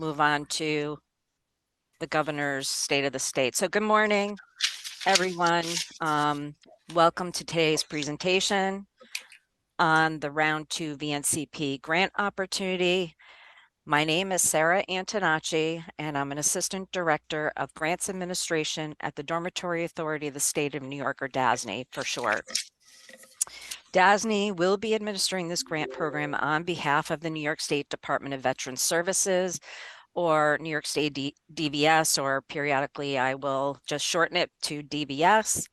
move on to the governor's state of the state. So good morning, everyone. Welcome to today's presentation on the Round 2 VNCP grant opportunity. My name is Sarah Antonacci, and I'm an Assistant Director of Grants Administration at the Dormitory Authority of the State of New York, or DASNY for short. DASNY will be administering this grant program on behalf of the New York State Department of Veterans Services, or New York State DVS, or periodically I will just shorten it to DVS.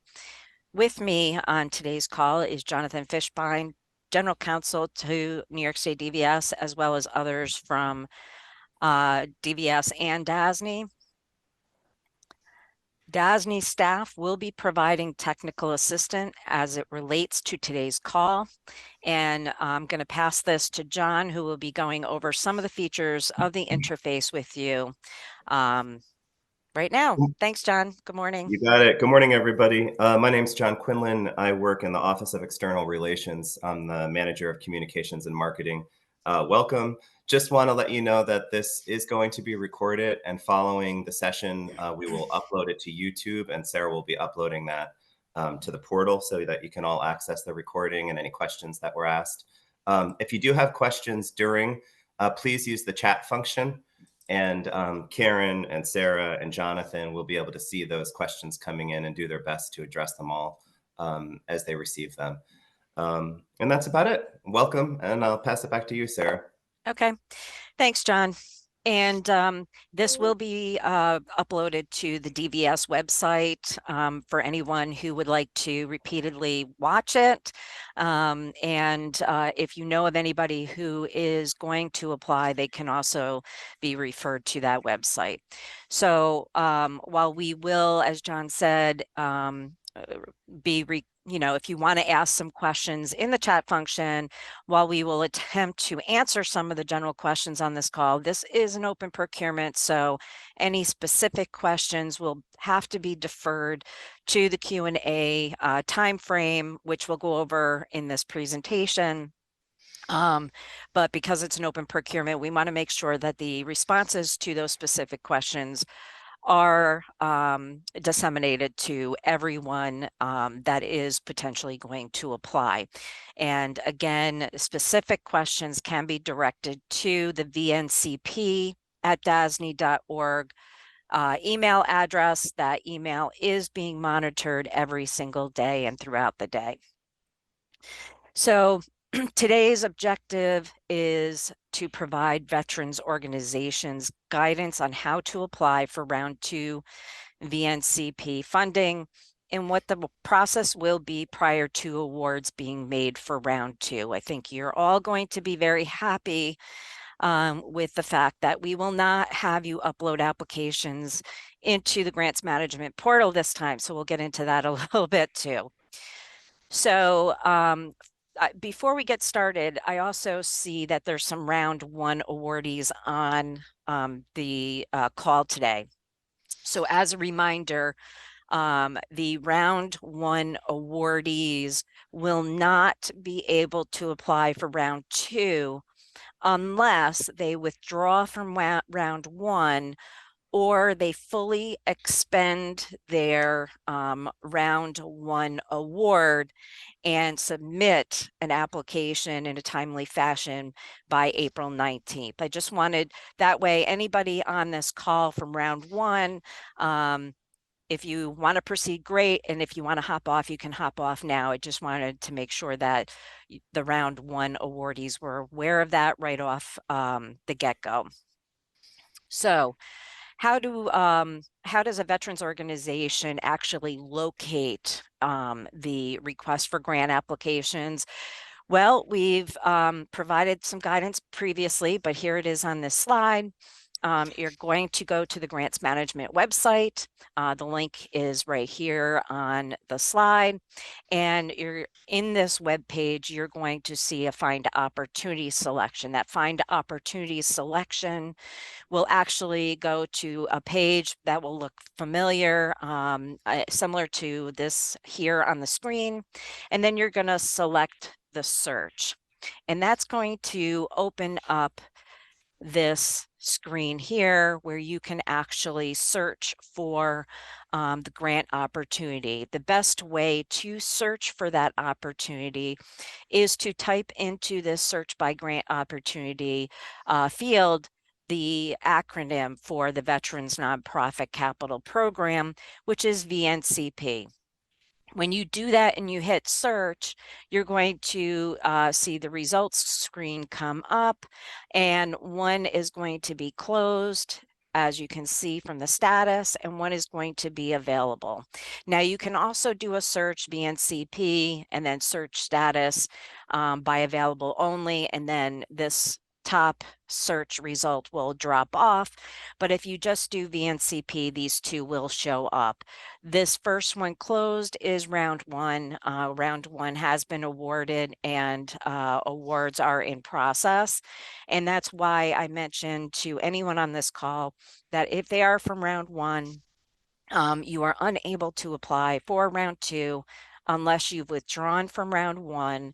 With me on today's call is Jonathan Fishbein, General Counsel to New York State DVS, as well as others from DVS and DASNY. DASNY staff will be providing technical assistance as it relates to today's call. And I'm going to pass this to John, who will be going over some of the features of the interface with you right now. Thanks, John. Good morning. You got it. Good morning, everybody. My name is John Quinlan. I work in the Office of External Relations. I'm the Manager of Communications and Marketing. Welcome. Just want to let you know that this is going to be recorded, and following the session, we will upload it to YouTube, and Sarah will be uploading that to the portal so that you can all access the recording and any questions that were asked. If you do have questions during, please use the chat function. And Karen and Sarah and Jonathan will be able to see those questions coming in and do their best to address them all as they receive them. And that's about it. Welcome, and I'll pass it back to you, Sarah. Okay, thanks, John. And this will be uploaded to the DVS website for anyone who would like to repeatedly watch it. And if you know of anybody who is going to apply, they can also be referred to that website. So while we will, as John said, if you want to ask some questions in the chat function, while we will attempt to answer some of the general questions on this call, this is an open procurement, so any specific questions will have to be deferred to the Q&A time frame, which we'll go over in this presentation. But because it's an open procurement, we want to make sure that the responses to those specific questions are disseminated to everyone that is potentially going to apply. And again, specific questions can be directed to the vncp@dasny.org email address. That email is being monitored every single day and throughout the day. So today's objective is to provide veterans organizations guidance on how to apply for Round 2 VNCP funding and what the process will be prior to awards being made for Round 2. I think you're all going to be very happy with the fact that we will not have you upload applications into the grants management portal this time. So we'll get into that a little bit too. So before we get started, I also see that there's some Round 1 awardees on the call today. So as a reminder, the Round 1 awardees will not be able to apply for Round 2 unless they withdraw from Round 1 or they fully expend their Round 1 award and submit an application in a timely fashion by April 19th. I just wanted, that way anybody on this call from Round 1, if you want to proceed, great. And if you want to hop off, you can hop off now. I just wanted to make sure that the Round 1 awardees were aware of that right off the get-go. So how does a veterans organization actually locate the request for grant applications? Well, we've provided some guidance previously, but here it is on this slide. You're going to go to the grants management website. The link is right here on the slide. And you're in this web page, you're going to see a find opportunity selection. That find opportunity selection will actually go to a page that will look familiar, similar to this here on the screen. And then you're going to select the search. And that's going to open up this screen here where you can actually search for the grant opportunity. The best way to search for that opportunity is to type into this search by grant opportunity field the acronym for the Veterans Nonprofit Capital Program, which is VNCP. When you do that and you hit search, you're going to see the results screen come up, and one is going to be closed, as you can see from the status, and one is going to be available. Now you can also do a search VNCP and then search status by available only, and then this top search result will drop off. But if you just do VNCP, these two will show up. This first one closed is round one. Round one has been awarded, and awards are in process. And that's why I mentioned to anyone on this call that if they are from round one, you are unable to apply for round two unless you've withdrawn from round one,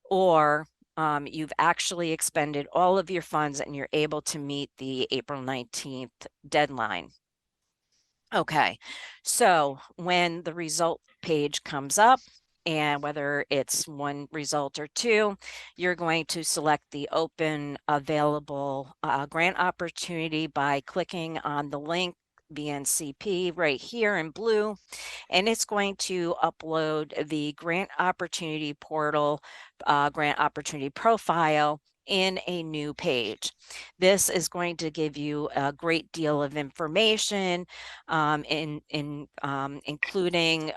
or you've actually expended all of your funds and you're able to meet the April 19th deadline. Okay, so when the result page comes up, and whether it's one result or two, you're going to select the open available grant opportunity by clicking on the link VNCP right here in blue, and it's going to upload the grant opportunity portal, grant opportunity profile in a new page. This is going to give you a great deal of information, including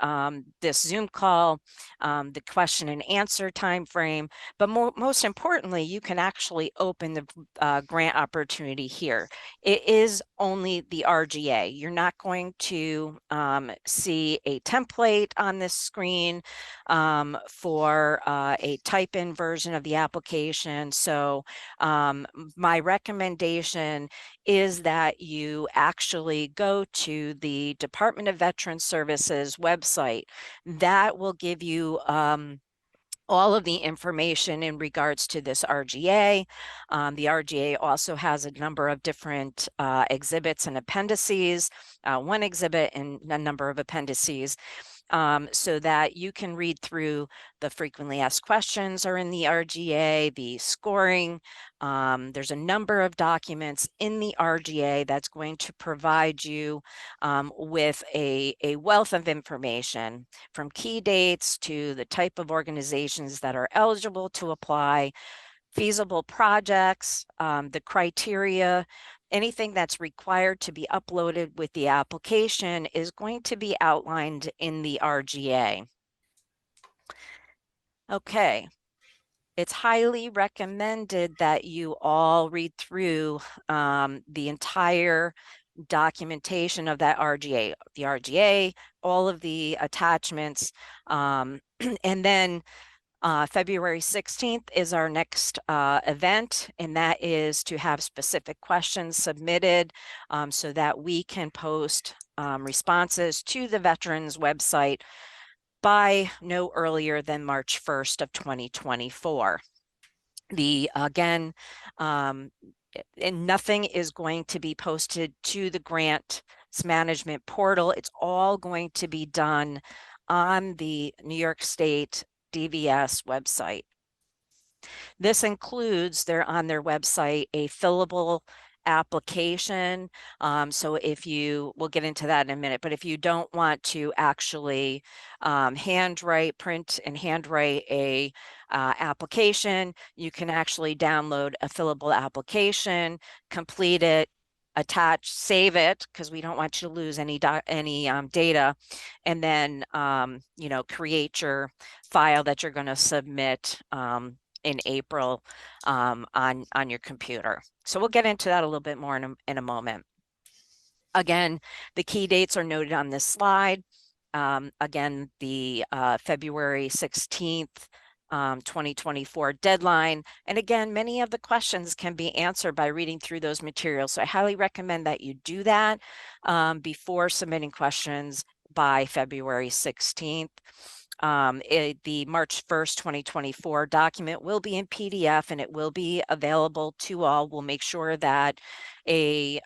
this Zoom call, the question and answer time frame, but most importantly, you can actually open the grant opportunity here. It is only the RGA. You're not going to see a template on this screen for a type-in version of the application. So my recommendation is that you actually go to the Department of Veterans Services website. That will give you all of the information in regards to this RGA. The RGA also has a number of different exhibits and appendices, one exhibit and a number of appendices. So that you can read through the frequently asked questions are in the RGA, the scoring. There's a number of documents in the RGA that's going to provide you with a wealth of information, from key dates to the type of organizations that are eligible to apply, feasible projects, the criteria. Anything that's required to be uploaded with the application is going to be outlined in the RGA. Okay, it's highly recommended that you all read through the entire documentation of that RGA, the RGA, all of the attachments, and then February 16th is our next event, and that is to have specific questions submitted so that we can post responses to the Veterans website by no earlier than March 1st of 2024. Again, and nothing is going to be posted to the grants management portal. It's all going to be done on the New York State DVS website. This includes on their website a fillable application. So if we'll get into that in a minute, but if you don't want to actually print and handwrite a application, you can actually download a fillable application, complete it, attach, save it, because we don't want you to lose any data, and then create your file that you're going to submit in April on your computer. So we'll get into that a little bit more in a moment. Again, the key dates are noted on this slide. Again, the February 16th 2024 deadline. And again, many of the questions can be answered by reading through those materials. So I highly recommend that you do that before submitting questions by February 16th. The March 1st, 2024 document will be in PDF and it will be available to all. We'll make sure that a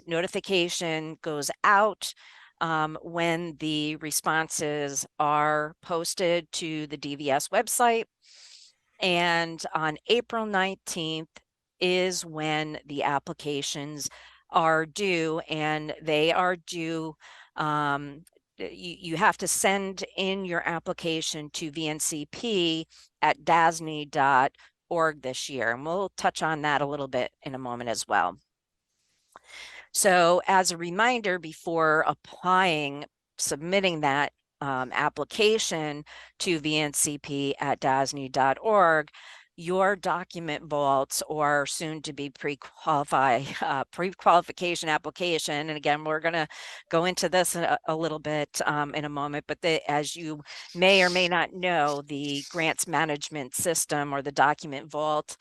notification goes out when the responses are posted to the DVS website. And on April 19th is when the applications are due, and they are due. You have to send in your application to VNCP at dasney.org this year, and we'll touch on that a little bit in a moment as well. So as a reminder, before submitting that application to VNCP at dasney.org, your document vaults or soon to be pre-qualification application. And again, we're going to go into this a little bit in a moment, but as you may or may not know, the grants management system or the document vault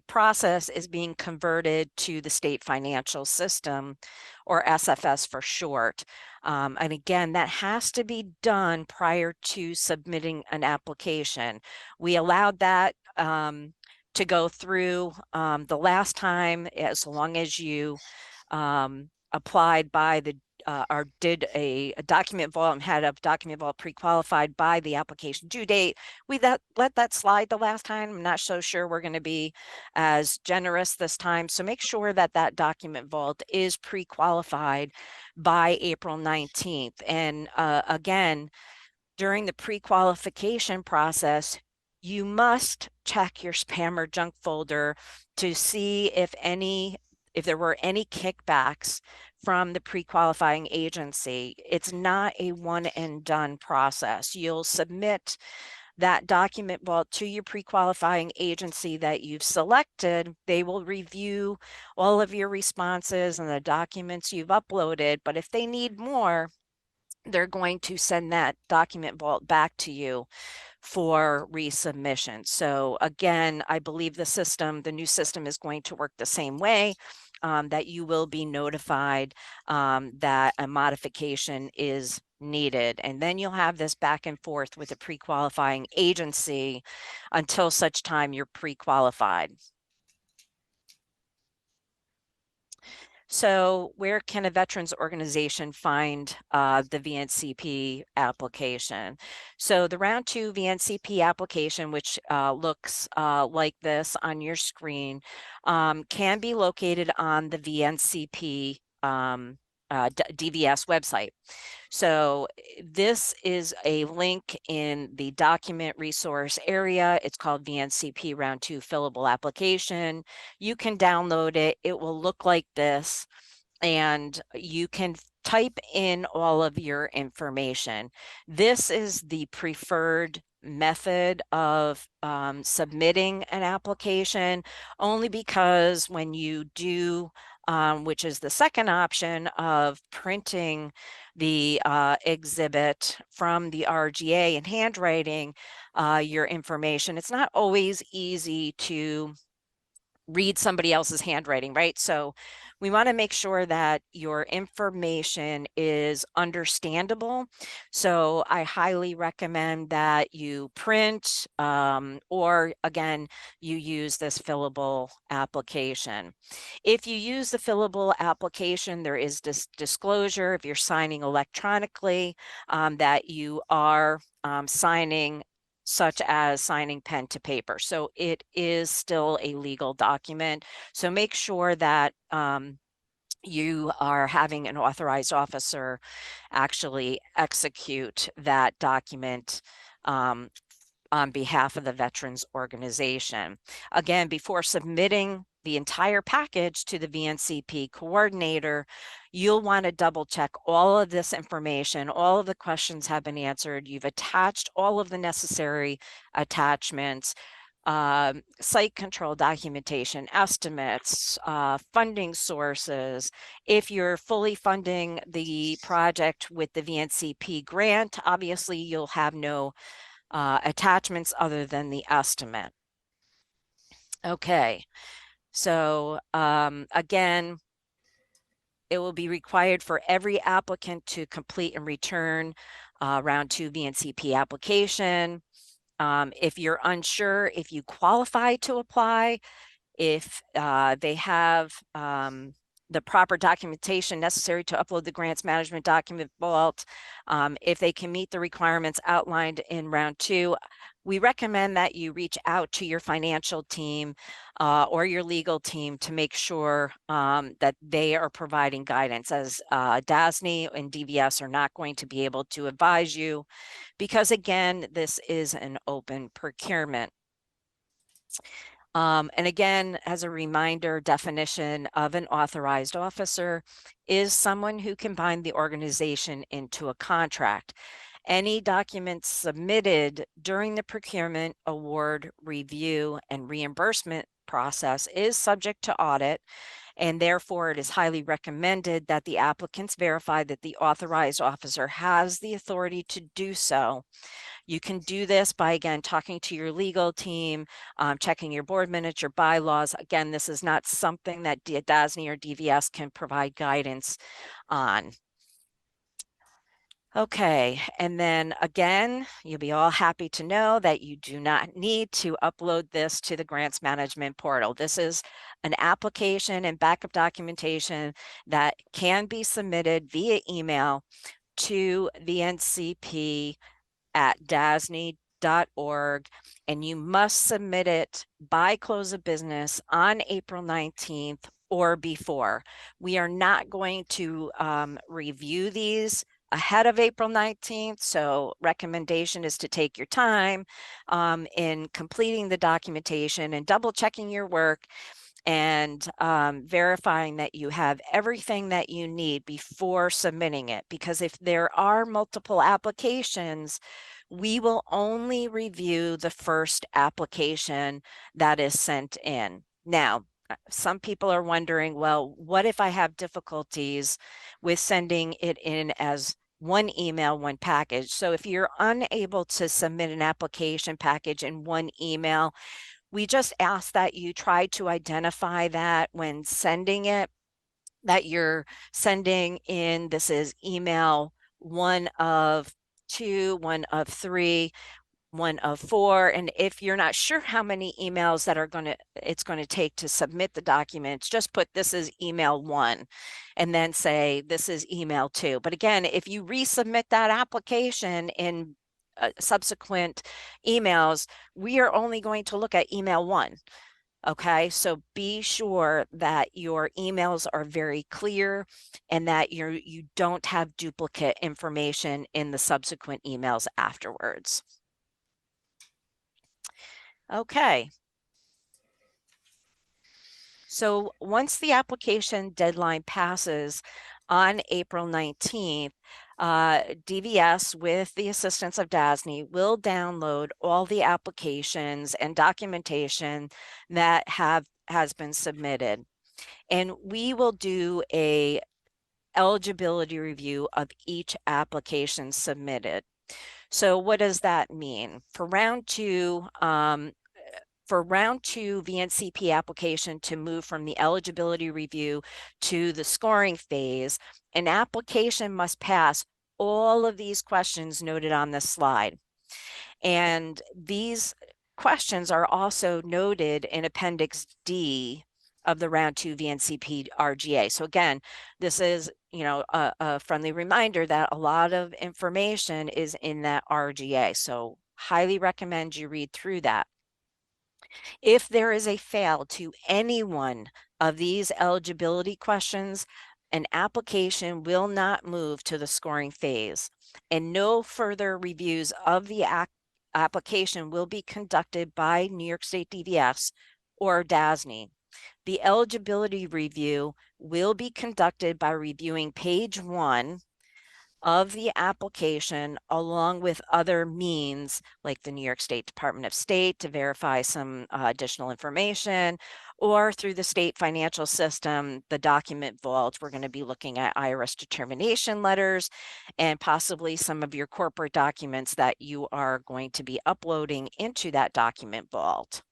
process is being converted to the state financial system, or SFS for short. And again, that has to be done prior to submitting an application. We allowed that to go through the last time, as long as you applied by the or did a document vault and had a document vault pre-qualified by the application due date. We let that slide the last time. I'm not so sure we're going to be as generous this time. So make sure that that document vault is pre-qualified by April 19th. And again, during the pre-qualification process, you must check your spam or junk folder to see if there were any kickbacks from the pre-qualifying agency. It's not a one and done process. You'll submit that document vault to your pre-qualifying agency that you've selected. They will review all of your responses and the documents you've uploaded, but if they need more, they're going to send that document vault back to you for resubmission. So again, I believe the new system is going to work the same way, that you will be notified that a modification is needed. And then you'll have this back and forth with the pre-qualifying agency until such time you're pre-qualified. So where can a veterans organization find the VNCP application? So the round 2 VNCP application, which looks like this on your screen, can be located on the VNCP DVS website. So this is a link in the document resource area. It's called VNCP Round 2 Fillable Application. You can download it. It will look like this, and you can type in all of your information. This is the preferred method of submitting an application, only because when you do, which is the second option of printing the exhibit from the RGA and handwriting your information, it's not always easy to read somebody else's handwriting, right? So we want to make sure that your information is understandable. So I highly recommend that you print or again, you use this fillable application. If you use the fillable application, there is this disclosure if you're signing electronically that you are signing, such as signing pen to paper. So it is still a legal document. So make sure that you are having an authorized officer actually execute that document on behalf of the veterans organization. Again, before submitting the entire package to the VNCP coordinator, you'll want to double check all of this information. All of the questions have been answered. You've attached all of the necessary attachments, site control documentation, estimates, funding sources. If you're fully funding the project with the VNCP grant, obviously you'll have no attachments other than the estimate. Okay, so again, it will be required for every applicant to complete and return round two VNCP application. If you're unsure if you qualify to apply, if they have the proper documentation necessary to upload the grants management document vault, if they can meet the requirements outlined in round two, we recommend that you reach out to your financial team or your legal team to make sure that they are providing guidance, as DASNY and DVS are not going to be able to advise you because, again, this is an open procurement. And again, as a reminder, definition of an authorized officer is someone who can bind the organization into a contract. Any documents submitted during the procurement, award, review, and reimbursement process is subject to audit, and therefore it is highly recommended that the applicants verify that the authorized officer has the authority to do so. You can do this by, again, talking to your legal team, checking your board minutes, your bylaws. Again, this is not something that DASNY or DVS can provide guidance on. Okay, and then again, you'll be all happy to know that you do not need to upload this to the grants management portal. This is an application and backup documentation that can be submitted via email to VNCP at dasny.org, and you must submit it by close of business on April 19th or before. We are not going to review these ahead of April 19th, so recommendation is to take your time in completing the documentation and double checking your work and verifying that you have everything that you need before submitting it. Because if there are multiple applications, we will only review the first application that is sent in. Now, some people are wondering, well, what if I have difficulties with sending it in as one email, one package? So if you're unable to submit an application package in one email, we just ask that you try to identify that when sending it, that you're sending in, this is email 1 of 2, 1 of 3, 1 of 4. And if you're not sure how many emails that it's going to take to submit the documents, just put this is email 1 and then say this is email 2. But again, if you resubmit that application in subsequent emails, we are only going to look at email 1. Okay, so be sure that your emails are very clear and that you don't have duplicate information in the subsequent emails afterwards. Okay. So once the application deadline passes on April 19th, DVS, with the assistance of DASNY, will download all the applications and documentation that has been submitted. And we will do a eligibility review of each application submitted. So what does that mean? For round two, VNCP application to move from the eligibility review to the scoring phase, an application must pass all of these questions noted on this slide. And these questions are also noted in Appendix D of the round two VNCP RGA. So again, this is, a friendly reminder that a lot of information is in that RGA. So highly recommend you read through that. If there is a fail to any one of these eligibility questions, an application will not move to the scoring phase, and no further reviews of the application will be conducted by New York State DVS or DASNY. The eligibility review will be conducted by reviewing page 1 of the application along with other means like the New York State Department of State to verify some additional information, or through the state financial system, the document vault. We're going to be looking at IRS determination letters and possibly some of your corporate documents that you are going to be uploading into that document vault.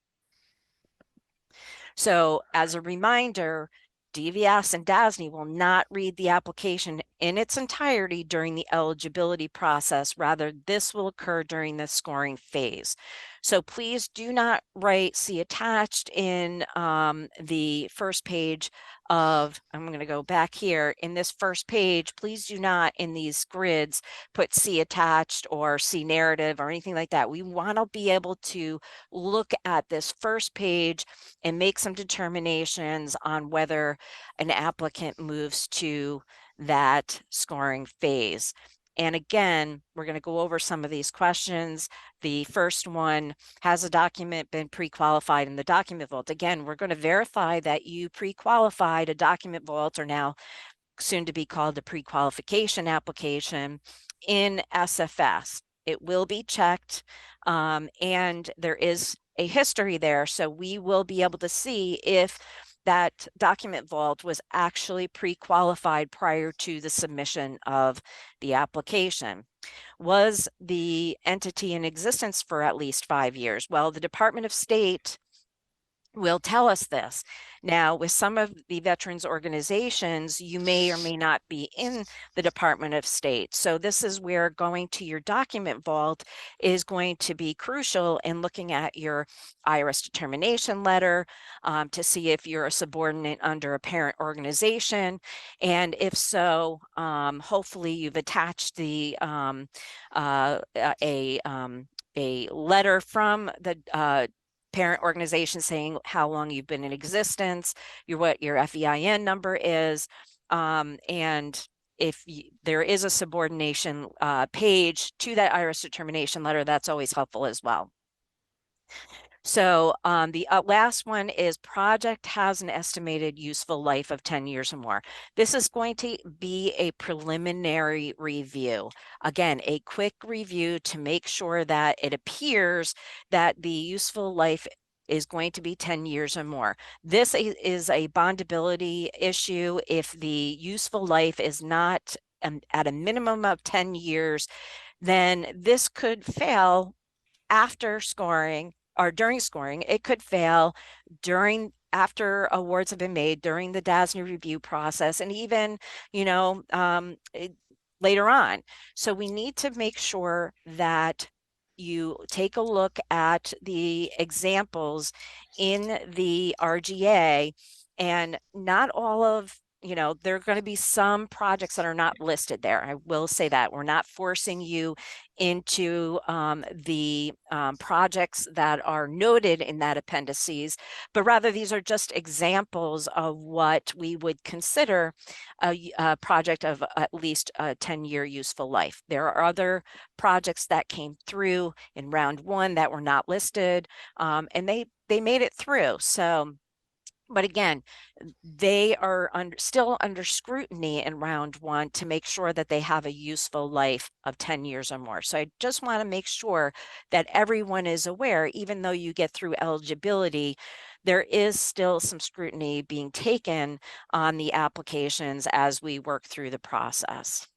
So as a reminder, DVS and DASNY will not read the application in its entirety during the eligibility process. Rather, this will occur during the scoring phase. So please do not write "see attached" in the first page of, I'm going to go back here, in this first page, please do not in these grids put "see attached" or "see narrative" or anything like that. We want to be able to look at this first page and make some determinations on whether an applicant moves to that scoring phase. And again, we're going to go over some of these questions. The first one, has a document been pre-qualified in the document vault? Again, we're going to verify that you pre-qualified a document vault, or now soon to be called a pre-qualification application, in SFS. It will be checked, and there is a history there. So we will be able to see if that document vault was actually pre-qualified prior to the submission of the application. Was the entity in existence for at least 5 years? Well, the Department of State will tell us this. Now, with some of the veterans organizations, you may or may not be in the Department of State. So this is where going to your document vault is going to be crucial in looking at your IRS determination letter to see if you're a subordinate under a parent organization. And if so, hopefully you've attached the a letter from the parent organization saying how long you've been in existence, what your FEIN number is, and if there is a subordination page to that IRS determination letter, that's always helpful as well. So the last one is project has an estimated useful life of 10 years or more. This is going to be a preliminary review. Again, a quick review to make sure that it appears that the useful life is going to be 10 years or more. This is a bondability issue. If the useful life is not at a minimum of 10 years, then this could fail after scoring or during scoring. It could fail after awards have been made, during the DASNY review process, and even, later on. So we need to make sure that you take a look at the examples in the RGA, and not all of, there are going to be some projects that are not listed there. I will say that we're not forcing you into the projects that are noted in that appendices, but rather these are just examples of what we would consider a project of at least a 10-year useful life. There are other projects that came through in round one that were not listed, and they made it through. So, but again, they are still under scrutiny in round one to make sure that they have a useful life of 10 years or more. So I just want to make sure that everyone is aware, even though you get through eligibility, there is still some scrutiny being taken on the applications as we work through the process.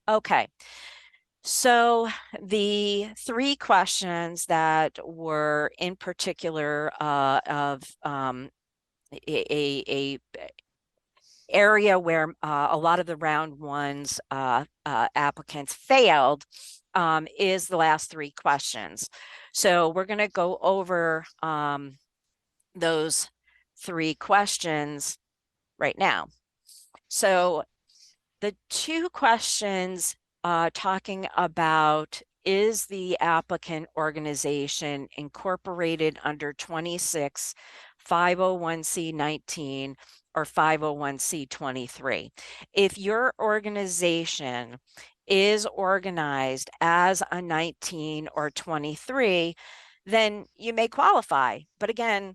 Okay. So the 3 questions that were in particular of a area where a lot of the round ones applicants failed is the last 3 questions. So we're going to go over those 3 questions right now. So the 2 questions talking about, is the applicant organization incorporated under 26 501c19 or 501c23? If your organization is organized as a 19 or 23, then you may qualify. But again,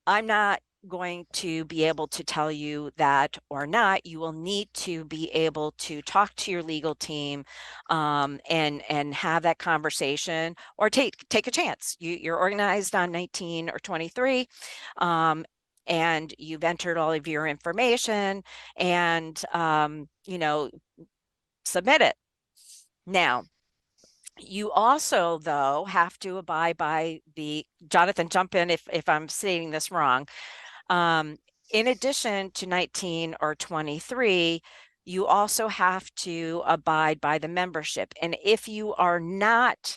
I'm not going to be able to tell you that or not. You will need to be able to talk to your legal team and have that conversation, or take a chance. You're organized on 19 or 23, and you've entered all of your information, and submit it. Now, you also, though, have to abide by the, Jonathan, jump in if I'm saying this wrong. In addition to 19 or 23, you also have to abide by the membership. And if you are not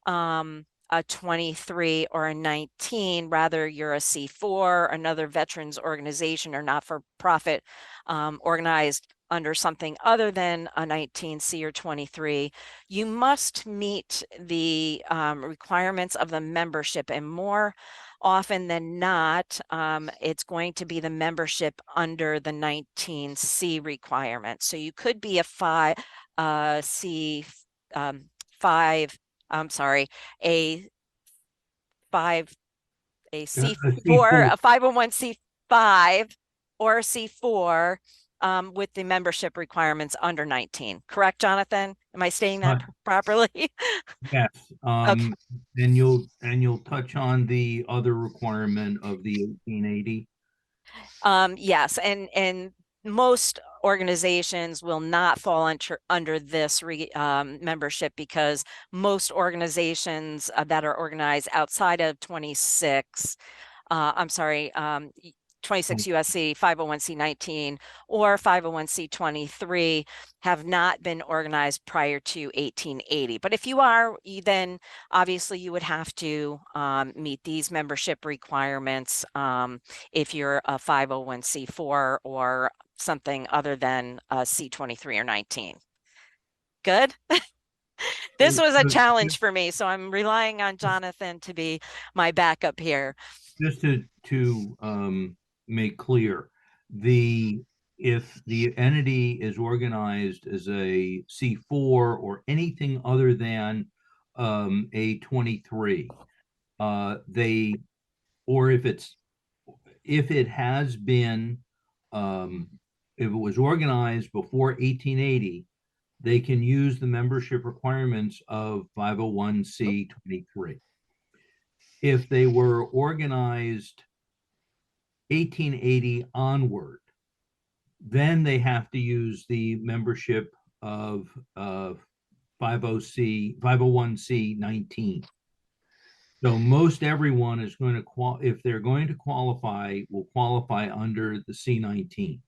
a 23 or a 19, rather you're a C4, another veterans organization or not-for-profit organized under something other than a 19C or 23, you must meet the requirements of the membership, and more often than not, it's going to be the membership under the 19C requirement. So you could be a C, 5, I'm sorry, a five, a A C4, C4. a 501c5 or a C4 with the membership requirements under 19. Correct, Jonathan? Am I stating that properly? Yes. Okay. And you'll touch on the other requirement of the 1880. Yes, and most organizations will not fall under this membership, because most organizations that are organized outside of 26 I'm sorry, 26 USC 501c19 or 501c23 have not been organized prior to 1880. But if you are, then obviously you would have to meet these membership requirements if you're a 501c4 or something other than a C23 or 19. Good? This was a challenge for me, so I'm relying on Jonathan to be my backup here. Just to make clear, the if the entity is organized as a C4 or anything other than a 23, they or if it has been if it was organized before 1880, they can use the membership requirements of 501c23. If they were organized 1880 onward, then they have to use the membership of 501c 19. So most everyone is going to if they're going to qualify, will qualify under the C19.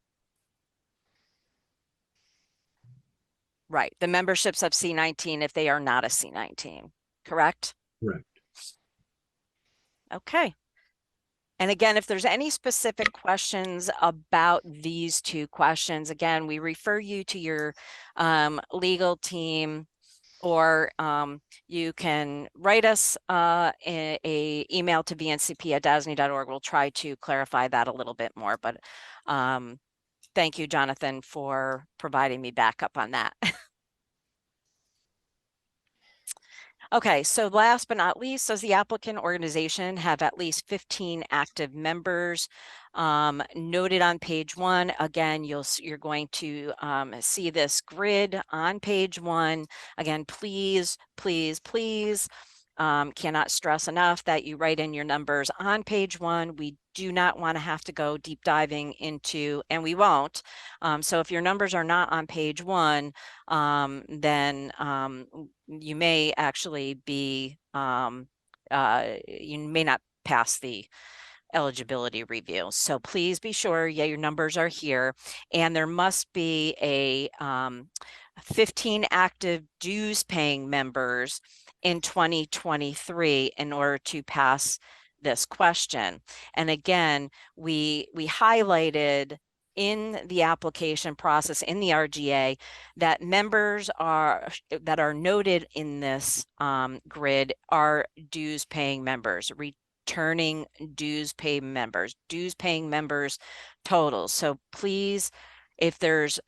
Right. The memberships of C19 if they are not a C19, correct? Correct. Okay. And again, if there's any specific questions about these two questions, again, we refer you to your legal team, or you can write us a email to vncp@dasney.org. We'll try to clarify that a little bit more, but thank you, Jonathan, for providing me backup on that. Okay, so last but not least, does the applicant organization have at least 15 active members? Noted on page 1, again, you're going to see this grid on page 1. Again, please, please, please, cannot stress enough that you write in your numbers on page 1. We do not want to have to go deep diving into, and we won't. So if your numbers are not on page 1, then you may actually be, you may not pass the eligibility review. So please be sure, yeah, your numbers are here, and there must be a 15 active dues paying members in 2023 in order to pass this question. And again, we highlighted in the application process in the RGA that members that are noted in this grid are dues paying members, returning dues paying members totals. So please, if there's,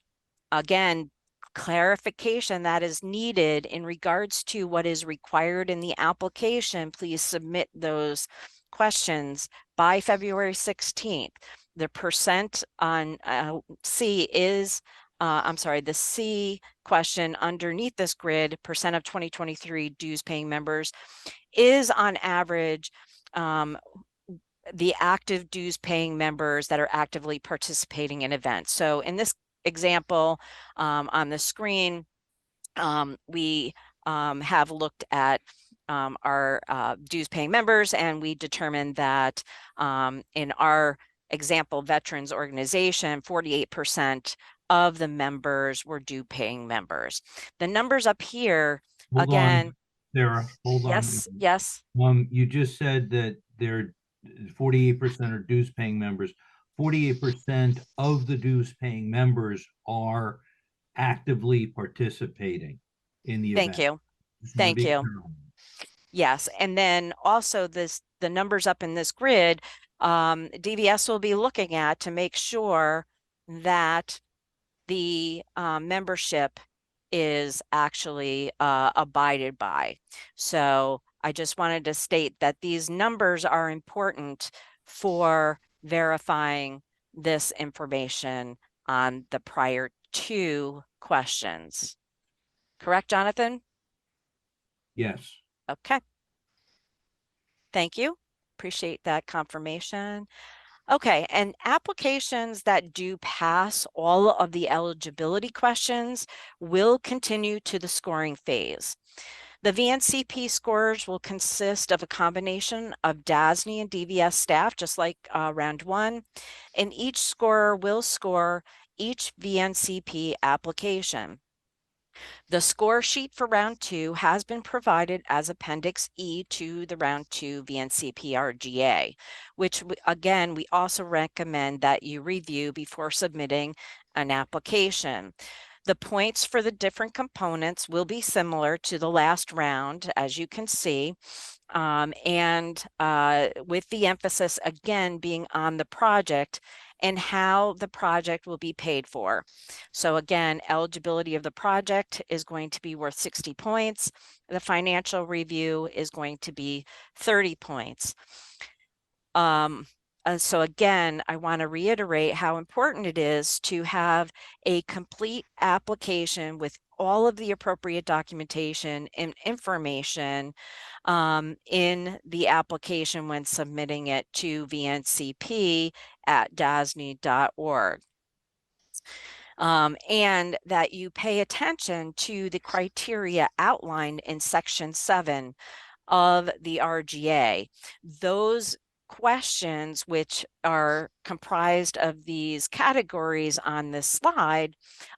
again, clarification that is needed in regards to what is required in the application, please submit those questions by February 16th. The percent on C is, I'm sorry, the C question underneath this grid, percent of 2023 dues paying members, is on average the active dues paying members that are actively participating in events. So in this example on the screen, we have looked at our dues paying members, and we determined that in our example, veterans organization, 48% of the members were due paying members. The numbers up here, Hold again, on, Sarah, hold on. yes. You just said that they're 48% are dues paying members. 48% of the dues paying members are actively participating in the Thank event. you. Just want to Thank be you. clear on Yes. And then also the numbers up in this grid, DVS will be looking at to make sure that the membership is actually abided by. So I just wanted to state that these numbers are important for verifying this information on the prior two questions. Correct, Jonathan? Yes. Okay. Thank you. Appreciate that confirmation. Okay, and applications that do pass all of the eligibility questions will continue to the scoring phase. The VNCP scores will consist of a combination of DASNY and DVS staff, just like round one, and each scorer will score each VNCP application. The score sheet for round two has been provided as Appendix E to the round two VNCP RGA, which again, we also recommend that you review before submitting an application. The points for the different components will be similar to the last round, as you can see, and with the emphasis again being on the project and how the project will be paid for. So again, eligibility of the project is going to be worth 60 points. The financial review is going to be 30 points. So again, I want to reiterate how important it is to have a complete application with all of the appropriate documentation and information in the application when submitting it to VNCP at dasny.org. And that you pay attention to the criteria outlined in Section 7 of the RGA. Those questions, which are comprised of these categories on this slide,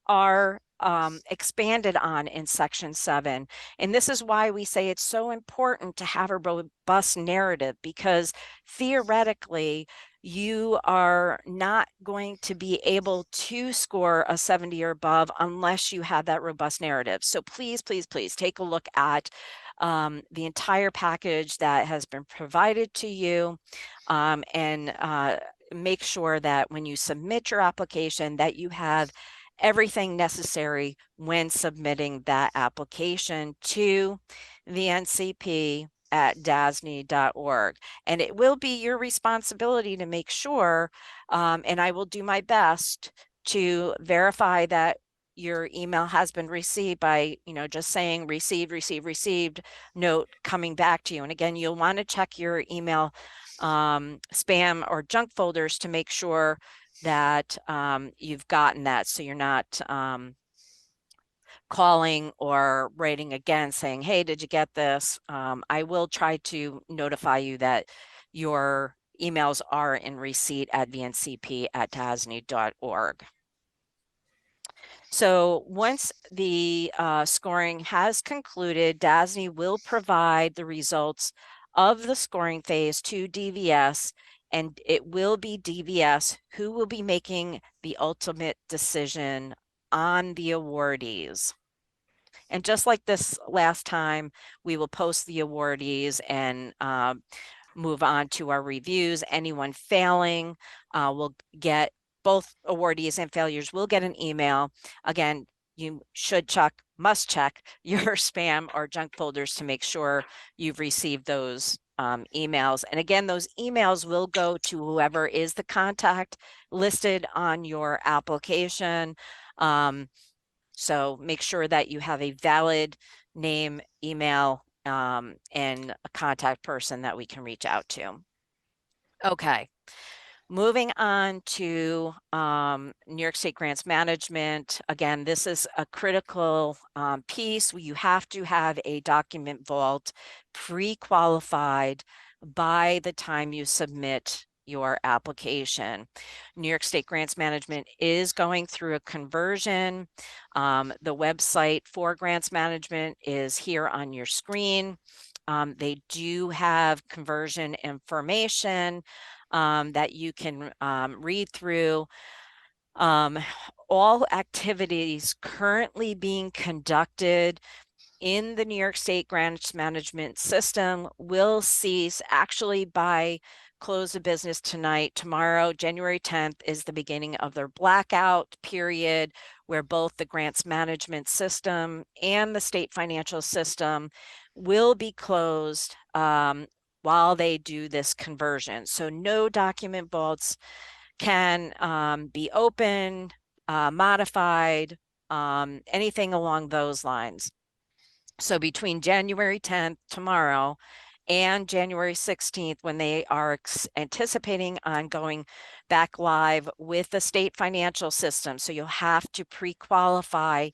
are expanded on in Section 7. And this is why we say it's so important to have a robust narrative, because theoretically, you are not going to be able to score a 70 or above unless you have that robust narrative. So please, please, please take a look at the entire package that has been provided to you, and make sure that when you submit your application that you have everything necessary when submitting that application to VNCP at dasny.org. And it will be your responsibility to make sure, and I will do my best to verify that your email has been received by, just saying received note coming back to you. And again, you'll want to check your email spam or junk folders to make sure that you've gotten that, so you're not calling or writing again saying, hey, did you get this? I will try to notify you that your emails are in receipt at vncp at dasny.org. So once the scoring has concluded, DASNY will provide the results of the scoring phase to DVS, and it will be DVS who will be making the ultimate decision on the awardees. And just like this last time, we will post the awardees and move on to our reviews. Anyone failing will get, both awardees and failures will get an email. Again, you must check your spam or junk folders to make sure you've received those emails. And again, those emails will go to whoever is the contact listed on your application. So make sure that you have a valid name, email, and a contact person that we can reach out to. Okay. Moving on to New York State Grants Management. Again, this is a critical piece. You have to have a document vault pre-qualified by the time you submit your application. New York State Grants Management is going through a conversion. The website for Grants Management is here on your screen. They do have conversion information that you can read through. All activities currently being conducted in the New York State Grants Management System will cease actually by close of business tonight. Tomorrow, January 10th, is the beginning of their blackout period, where both the Grants Management System and the state financial system will be closed while they do this conversion. So no document vaults can be opened, modified, anything along those lines. So between January 10th, tomorrow, and January 16th, when they are anticipating on going back live with the state financial system. So you'll have to pre-qualify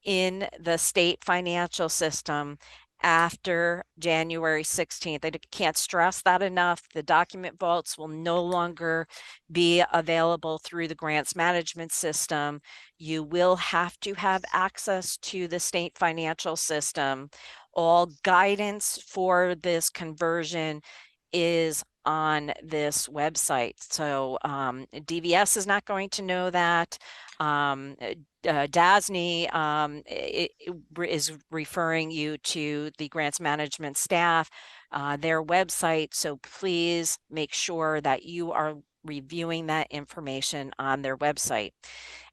in the state financial system after January 16th. I can't stress that enough. The document vaults will no longer be available through the grants management system. You will have to have access to the state financial system. All guidance for this conversion is on this website. So DVS is not going to know that. DASNY is referring you to the grants management staff, their website. So please make sure that you are reviewing that information on their website.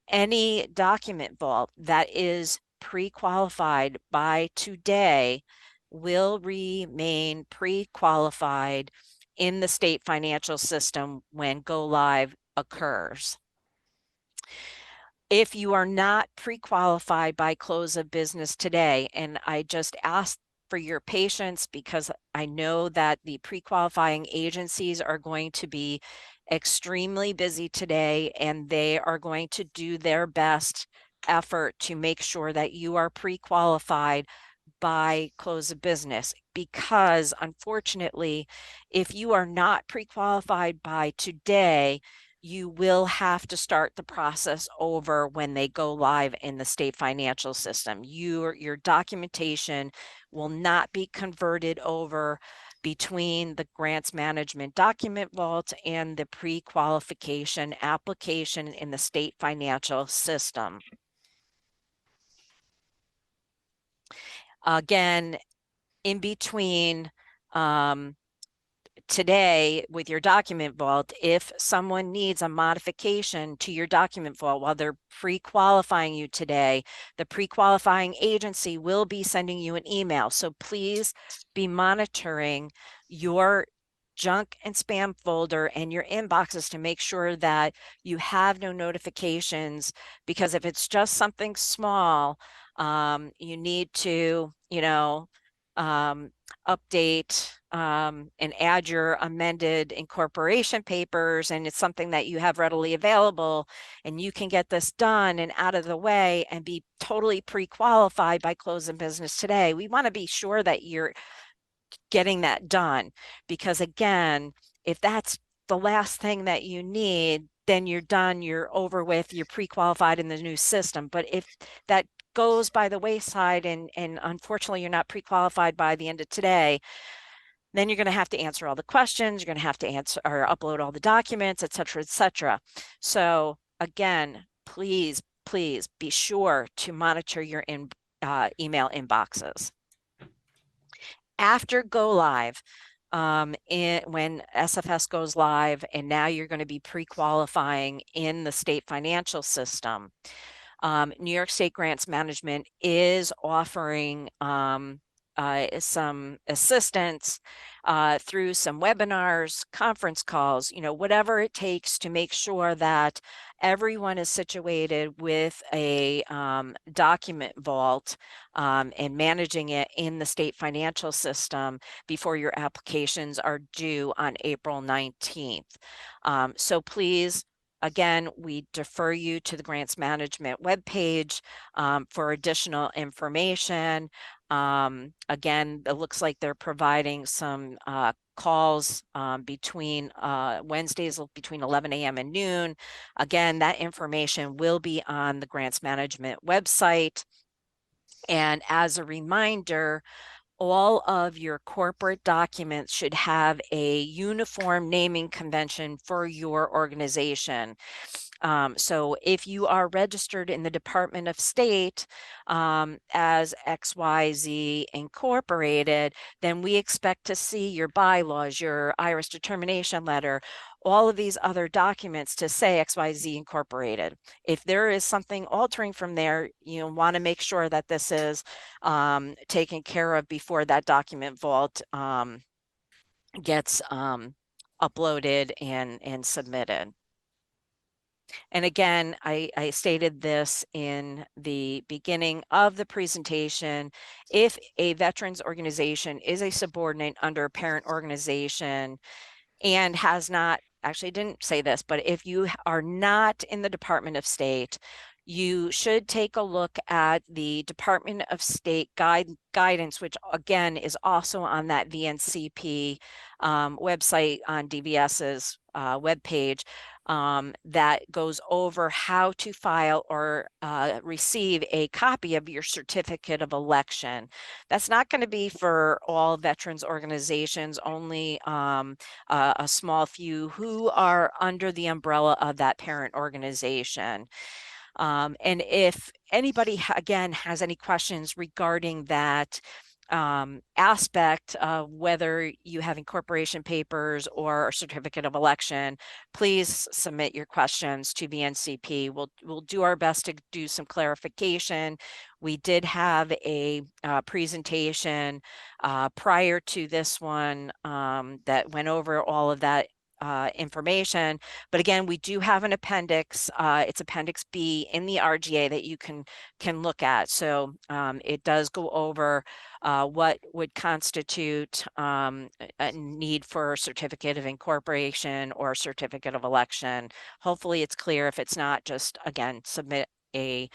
Any document vault that is pre-qualified by today will remain pre-qualified in the state financial system when go live occurs. If you are not pre-qualified by close of business today, and I just ask for your patience because I know that the pre-qualifying agencies are going to be extremely busy today, and they are going to do their best effort to make sure that you are pre-qualified by close of business, because unfortunately, if you are not pre-qualified by today, you will have to start the process over when they go live in the state financial system. Your documentation will not be converted over between the grants management document vault and the pre-qualification application in the state financial system. Again, in between today with your document vault, if someone needs a modification to your document vault while they're pre-qualifying you today, the pre-qualifying agency will be sending you an email. So please be monitoring your junk and spam folder and your inboxes to make sure that you have no notifications, because if it's just something small, you need to, update and add your amended incorporation papers, and it's something that you have readily available, and you can get this done and out of the way and be totally pre-qualified by close of business today. We want to be sure that you're getting that done, because again, if that's the last thing that you need, then you're done, you're over with, you're pre-qualified in the new system. But if that goes by the wayside and unfortunately you're not pre-qualified by the end of today, then you're going to have to answer all the questions, you're going to have to answer or upload all the documents, et cetera, et cetera. So again, please be sure to monitor your email inboxes. After go live, when SFS goes live, and now you're going to be pre-qualifying in the state financial system, New York State Grants Management is offering some assistance through some webinars, conference calls, whatever it takes to make sure that everyone is situated with a document vault and managing it in the state financial system before your applications are due on April 19th. So please, again, we defer you to the grants management webpage for additional information. Again, it looks like they're providing some calls between Wednesdays between 11 a.m. and noon. Again, that information will be on the grants management website. And as a reminder, all of your corporate documents should have a uniform naming convention for your organization. So if you are registered in the Department of State as XYZ Incorporated, then we expect to see your bylaws, your IRS determination letter, all of these other documents to say XYZ Incorporated. If there is something altering from there, you want to make sure that this is taken care of before that document vault gets uploaded and submitted. And again, I stated this in the beginning of the presentation. If a veterans organization is a subordinate under a parent organization and has not, actually didn't say this, but if you are not in the Department of State, you should take a look at the Department of State guidance, which again is also on that VNCP website on DVS's webpage. That goes over how to file or receive a copy of your certificate of election. That's not going to be for all veterans organizations, only a small few who are under the umbrella of that parent organization. And if anybody, again, has any questions regarding that aspect of whether you have incorporation papers or a certificate of election, please submit your questions to VNCP. We'll do our best to do some clarification. We did have a presentation prior to this one that went over all of that information. But again, we do have an appendix. It's Appendix B in the RGA that you can look at. So it does go over what would constitute a need for a certificate of incorporation or a certificate of election. Hopefully it's clear. If it's not, just again, submit a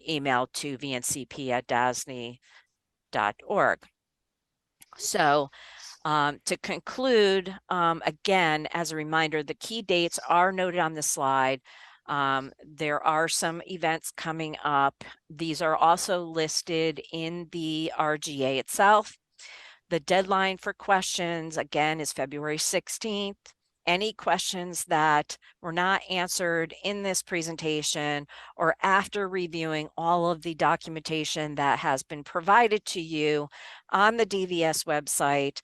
email to vncp@dasny.org. So to conclude, again, as a reminder, the key dates are noted on the slide. There are some events coming up. These are also listed in the RGA itself. The deadline for questions, again, is February 16th. Any questions that were not answered in this presentation or after reviewing all of the documentation that has been provided to you on the DVS website,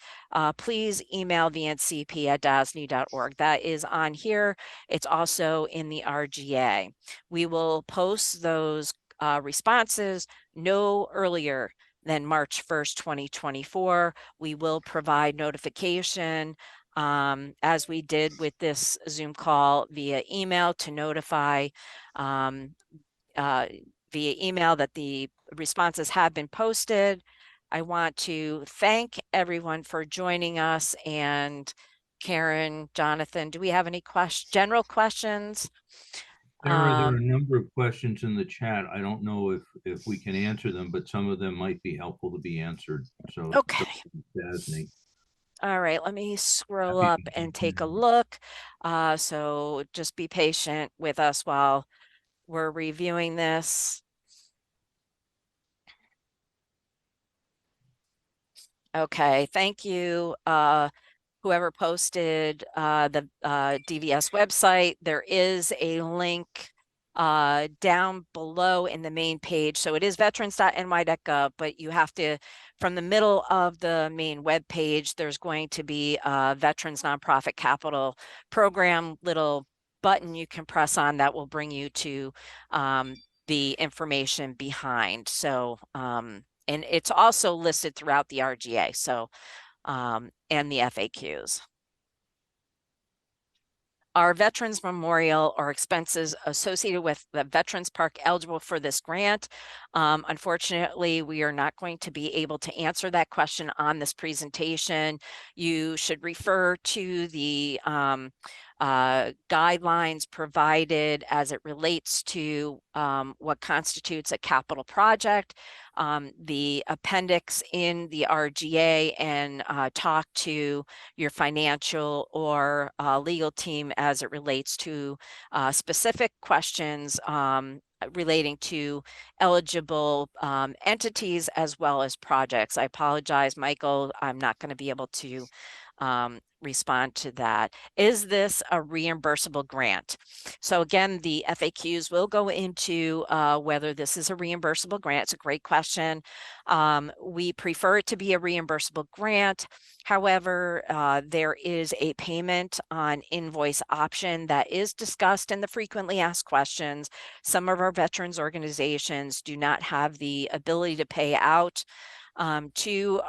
please email vncp@dasny.org. That is on here. It's also in the RGA. We will post those responses no earlier than March 1st, 2024. We will provide notification as we did with this Zoom call via email to notify via email that the responses have been posted. I want to thank everyone for joining us. And Karen, Jonathan, do we have any general questions? There are a number of questions in the chat. I don't know if we can answer them, but some of them might be helpful to be answered. So okay. Dasny. All right, let me scroll up and take a look. So just be patient with us while we're reviewing this. Okay, thank you. Whoever posted the DVS website, there is a link down below in the main page. So it is veterans.ny.gov, but you have to, from the middle of the main web page, there's going to be a Veterans Nonprofit Capital Program little button you can press on that will bring you to the information behind. So, and it's also listed throughout the RGA. So, and the FAQs. Are Veterans Memorial or expenses associated with the Veterans Park eligible for this grant? Unfortunately, we are not going to be able to answer that question on this presentation. You should refer to the guidelines provided as it relates to what constitutes a capital project, the appendix in the RGA, and talk to your financial or legal team as it relates to specific questions relating to eligible entities as well as projects. I apologize, Michael, I'm not going to be able to respond to that. Is this a reimbursable grant? So again, the FAQs will go into whether this is a reimbursable grant. It's a great question. We prefer it to be a reimbursable grant. However, there is a payment on invoice option that is discussed in the frequently asked questions. Some of our veterans organizations do not have the ability to pay out to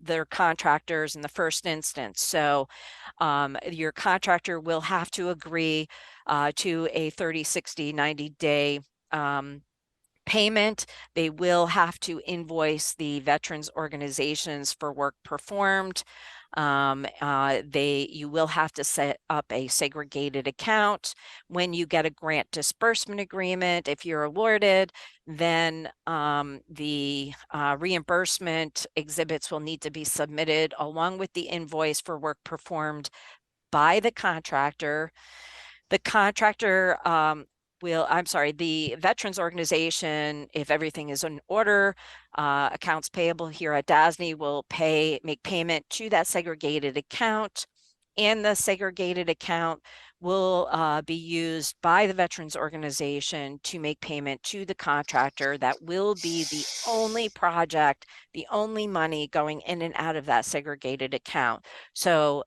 their contractors in the first instance. So your contractor will have to agree to a 30, 60, 90-day payment. They will have to invoice the veterans organizations for work performed. You will have to set up a segregated account. When you get a grant disbursement agreement, if you're awarded, then the reimbursement exhibits will need to be submitted along with the invoice for work performed by the contractor. The contractor the veterans organization, if everything is in order, accounts payable here at DASNY will make payment to that segregated account, and the segregated account will be used by the veterans organization to make payment to the contractor. That will be the only project, the only money going in and out of that segregated account. So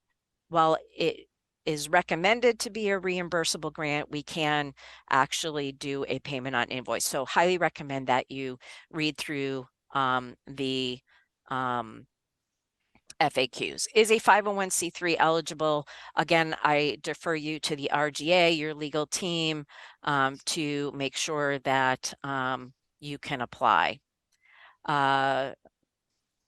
while it is recommended to be a reimbursable grant, we can actually do a payment on invoice. So highly recommend that you read through the FAQs. Is a 501c3 eligible? Again, I defer you to the RGA, your legal team, to make sure that you can apply.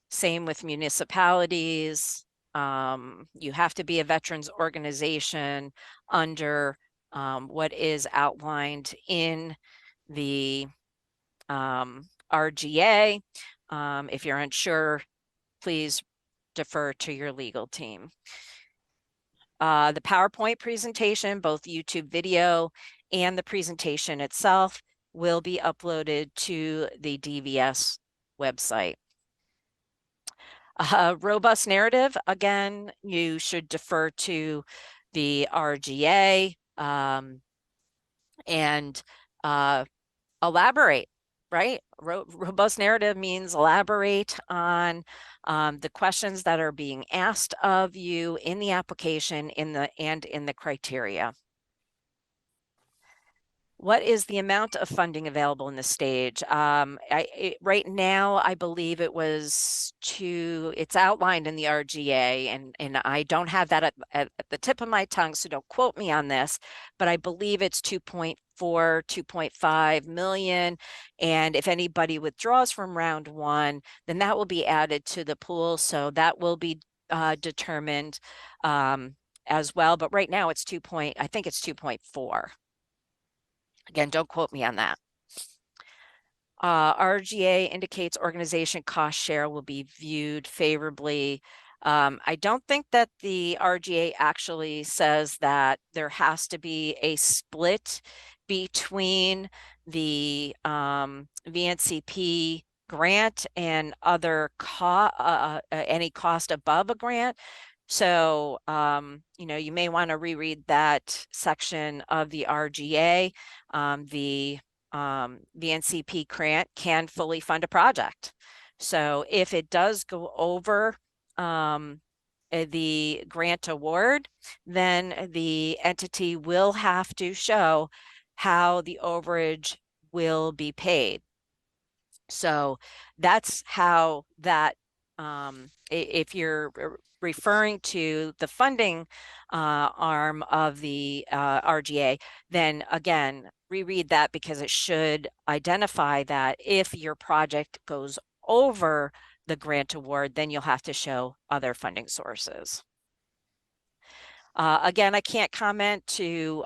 Same with municipalities. You have to be a veterans organization under what is outlined in the RGA. If you're unsure, please defer to your legal team. The PowerPoint presentation, both YouTube video and the presentation itself, will be uploaded to the DVS website. Robust narrative, again, you should defer to the RGA and elaborate, right? Robust narrative means elaborate on the questions that are being asked of you in the application and in the criteria. What is the amount of funding available in this stage? Right now, I believe it's outlined in the RGA, and I don't have that at the tip of my tongue, so don't quote me on this, but I believe it's 2.4, 2.5 million. And if anybody withdraws from round one, then that will be added to the pool. So that will be determined as well. But right now it's I think it's 2.4. Again, don't quote me on that. RGA indicates organization cost share will be viewed favorably. I don't think that the RGA actually says that there has to be a split between the VNCP grant and other any cost above a grant. So, you may want to reread that section of the RGA. The VNCP grant can fully fund a project. So if it does go over the grant award, then the entity will have to show how the overage will be paid. So that's how that, if you're referring to the funding arm of the RGA, then again, reread that because it should identify that if your project goes over the grant award, then you'll have to show other funding sources. Again, I can't comment to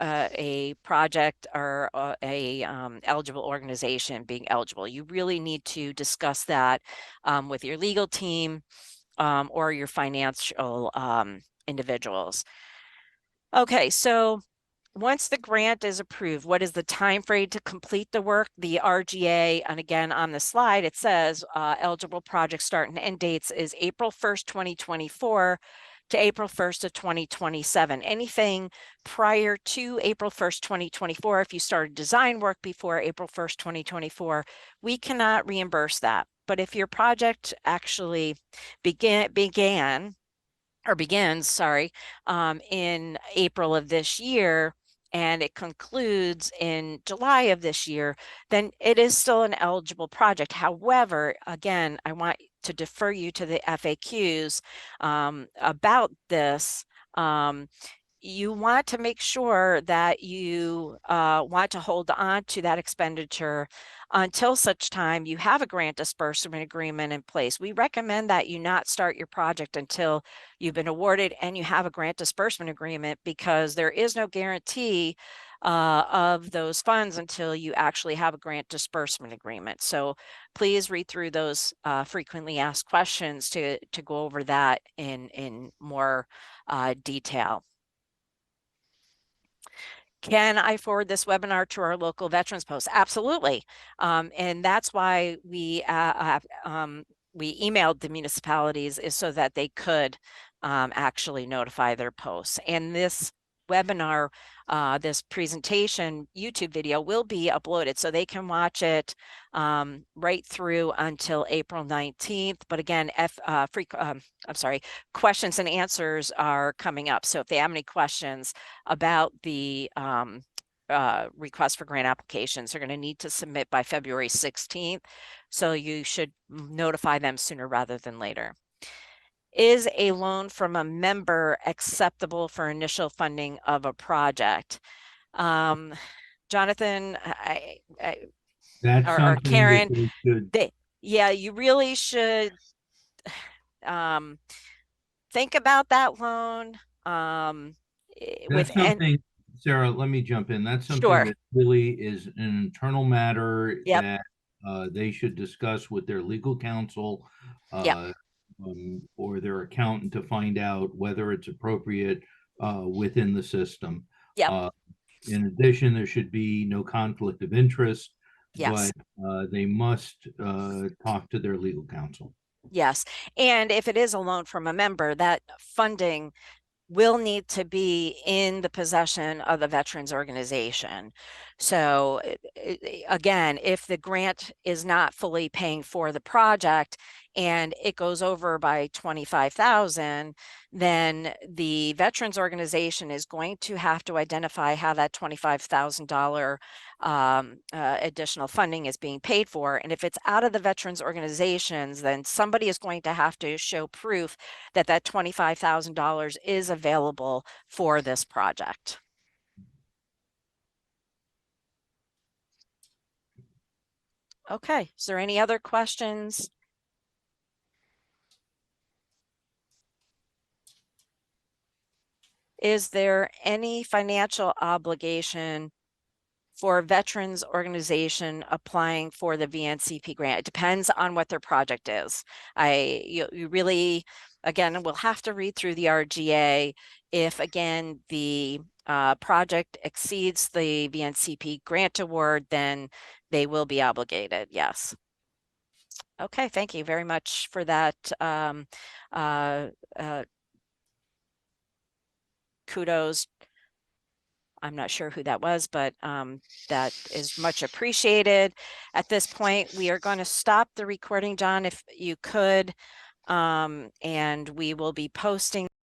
a project or a eligible organization being eligible. You really need to discuss that with your legal team or your financial individuals. Okay, so once the grant is approved, what is the time frame to complete the work? The RGA, and again on the slide, it says eligible project start and end dates is April 1st, 2024 to April 1st of 2027. Anything prior to April 1st, 2024, if you started design work before April 1st, 2024, we cannot reimburse that. But if your project actually begins, in April of this year, and it concludes in July of this year, then it is still an eligible project. However, again, I want to defer you to the FAQs about this. You want to make sure that you want to hold on to that expenditure until such time you have a grant disbursement agreement in place. We recommend that you not start your project until you've been awarded and you have a grant disbursement agreement, because there is no guarantee of those funds until you actually have a grant disbursement agreement. So please read through those frequently asked questions to go over that in more detail. Can I forward this webinar to our local veterans post? Absolutely. And that's why we emailed the municipalities, is so that they could actually notify their posts. And this webinar, this presentation YouTube video will be uploaded, so they can watch it right through until April 19th. But again, questions and answers are coming up. So if they have any questions about the request for grant applications, they're going to need to submit by February 16th. So you should notify them sooner rather than later. Is a loan from a member acceptable for initial funding of a project? Jonathan, That's or something Karen, that they should. yeah, you really should think about that loan. That's something, Sarah, let me jump in. That's something Sure. that really is an internal matter Yep. that they should discuss with their legal counsel Yep. Or their accountant to find out whether it's appropriate within the system. Yep. In addition, there should be no conflict of interest, Yes. but they must talk to their legal counsel. Yes. And if it is a loan from a member, that funding will need to be in the possession of the veterans organization. So again, if the grant is not fully paying for the project and it goes over by 25,000, then the veterans organization is going to have to identify how that $25,000 additional funding is being paid for. And if it's out of the veterans organizations, then somebody is going to have to show proof that that $25,000 is available for this project. Okay, is there any other questions? Is there any financial obligation for a veterans organization applying for the VNCP grant? It depends on what their project is. You really, again, we'll have to read through the RGA. If again, the project exceeds the VNCP grant award, then they will be obligated, yes. Okay, thank you very much for that. Kudos. I'm not sure who that was, but that is much appreciated. At this point, we are going to stop the recording, John, if you could, and we will be posting